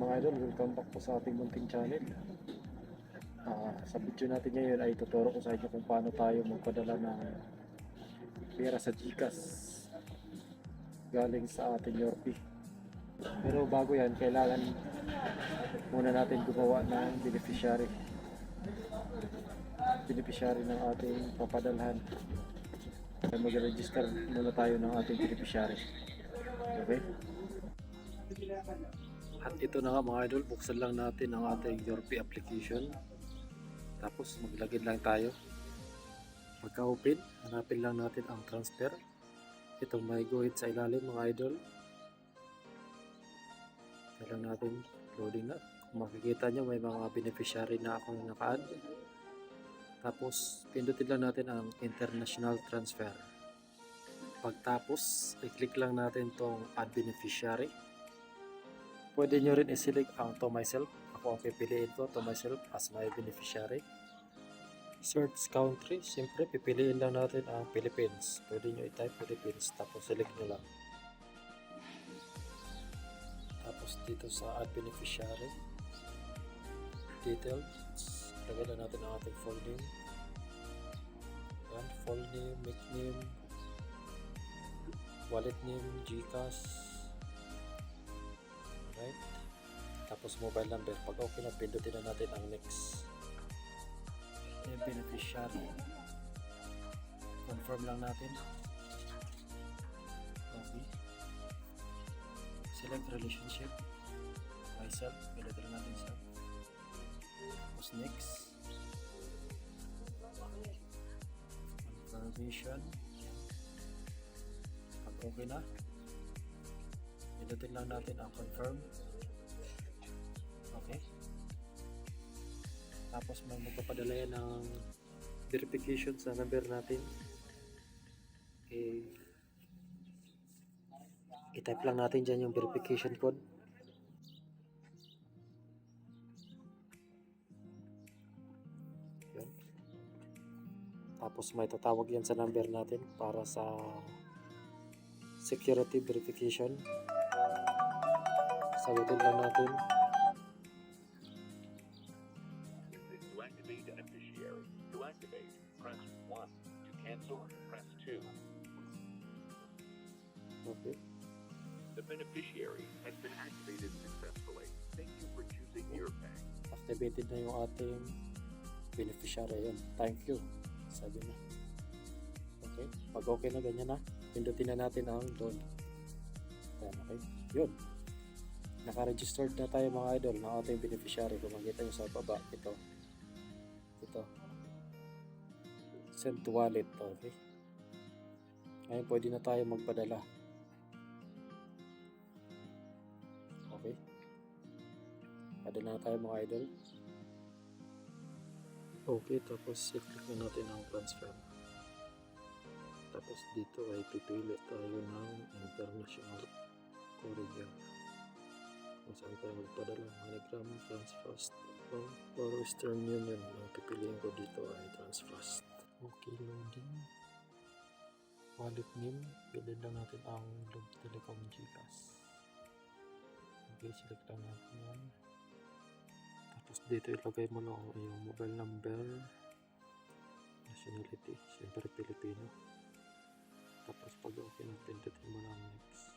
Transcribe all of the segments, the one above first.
mga idol, welcome back po sa ating munting channel. Sa video natin ngayon ay tuturo ko sa inyo kung paano tayo magpadala ng pera sa GCash galing sa ating Yorpy. Pero bago yan, kailangan muna natin gumawa ng beneficiary ng ating papadalhan. Kaya mag-register muna tayo ng ating beneficiary. Okay? At ito na nga mga idol, buksan lang natin ang ating Yorpy application. Tapos maglagin lang tayo. Pagka-open, hanapin lang natin ang transfer. Itong may guhit sa ilalim mga idol. Kailangan natin loading na. Kung makikita nyo, may mga beneficiary na akong naka-add. Tapos pindutin lang natin ang international transfer. Pagtapos, i-click lang natin tong add beneficiary. Pwede nyo rin i-select ang to myself. Ako ang pipiliin ko, to myself as my beneficiary. Search country, siyempre pipiliin lang natin ang Philippines. Pwede nyo i-type Philippines, tapos select nyo lang. Tapos dito sa add beneficiary details, lagay na natin ang ating full name. Yan, full name, nickname, wallet name, GCash. Right? Tapos mobile number. Pag okay na, pindutin na natin ang next. Yung beneficiary. Confirm lang natin. Okay. Select relationship. Myself. Pindutin natin sa. Tapos next. Confirmation. Pag okay na, pindutin lang natin ang confirm. Okay. Tapos magpapadala yan ng verification sa number natin. Okay. I-type lang natin dyan yung verification code. Yun. Tapos may tatawag yan sa number natin para sa security verification. Sagutin lang natin. To activate beneficiary. To activate, press 1. To cancel, press 2. Okay. The beneficiary has been activated successfully. Thank you for choosing Eurbank. Activated na yung ating beneficiary. Yun. Thank you. Sabi na. Okay. Pag okay na, ganyan na. Pindutin na natin ang load. Yan, okay. Yun. Naka-registered na tayo mga idol ng ating beneficiary. Kung makita nyo sa baba, ito. Send to wallet. Okay. Ngayon pwede na tayo magpadala. Okay. Padala na tayo mga idol. Okay, tapos i-click na natin ang transfer. Tapos dito ay pipili tayo ng international courier. Kung saan tayo magpadala, MoneyGram, Transfast, or Western Union. Ang pipiliin ko dito ay Transfast. Okay, loading. Wallet name, pili lang natin ang Globe Telecom GCash. Okay, select lang natin yan. Tapos dito ilagay mo lang yung mobile number, nationality, siyempre Pilipino. Tapos pag okay na, pindutin mo lang next.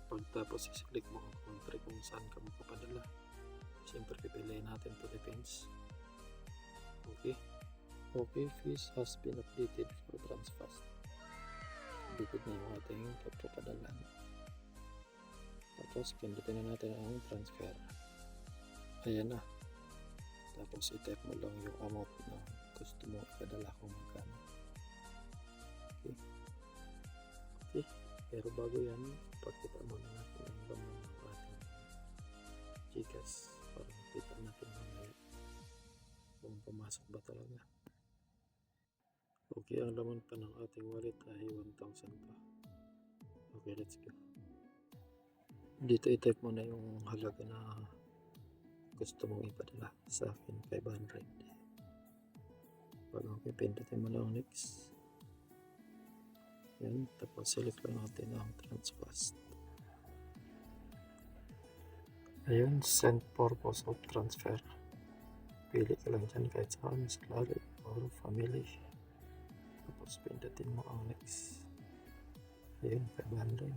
Pagtapos i-select mo ang country kung saan ka magpapadala. Siyempre pipiliin natin Philippines. Okay. Okay, fees has been updated for Transfast. Updated na yung ating pagpapadala. Tapos pindutin na natin ang transfer. Ayan na. Tapos i-type mo lang yung amount na gusto mo ipadala kung magkano. Okay. Okay. Pero bago yan, pakita muna natin ang laman ng ating GCash para makita natin mamaya kung pumasok ba talaga. Okay, ang laman pa ng ating wallet ay 1,000 pa. Okay, let's go. Dito i-type mo na yung halaga na gusto mong ipadala. Sa akin 500. Pag okay, pindutin mo lang next. Yan, tapos select lang natin ang Transfast. Ayun, send purpose of transfer. Pili ka lang dyan kahit saan, salary or family. Tapos pindutin mo ang next. Ayun, 500.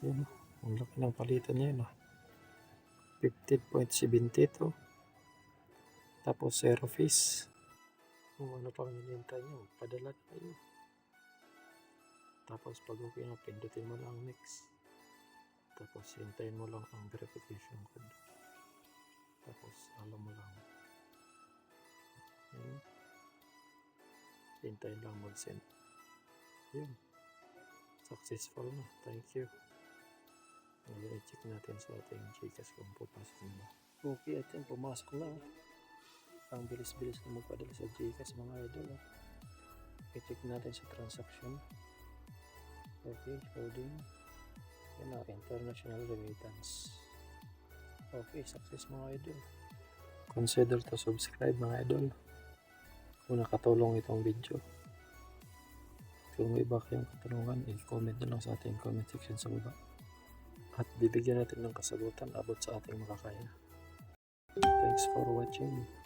Ayun, ang laki ng palitan niya yun. 15.72. Tapos zero fees. Kung ano pang hinihintay nyo, padala kayo. Tapos pag okay na, pindutin mo lang next. Tapos hintayin mo lang ang verification code. Tapos alam mo lang. Ayun. Hintayin lang mag-send. Ayun. Successful na. Thank you. Ngayon i-check natin sa ating Gcash kung pupasok na. Okay, at yan, pumasok na. Ang bilis-bilis na magpadala sa Gcash mga idol. I-check natin sa transaction. Okay, loading. Yan na, international remittance. Okay, success mga idol. Consider to subscribe mga idol kung nakatulong itong video. Kung may iba kayong katanungan, i-comment nyo lang sa ating comment section sa baba. At bibigyan natin ng kasagutan abot sa ating makakaya. Thanks for watching.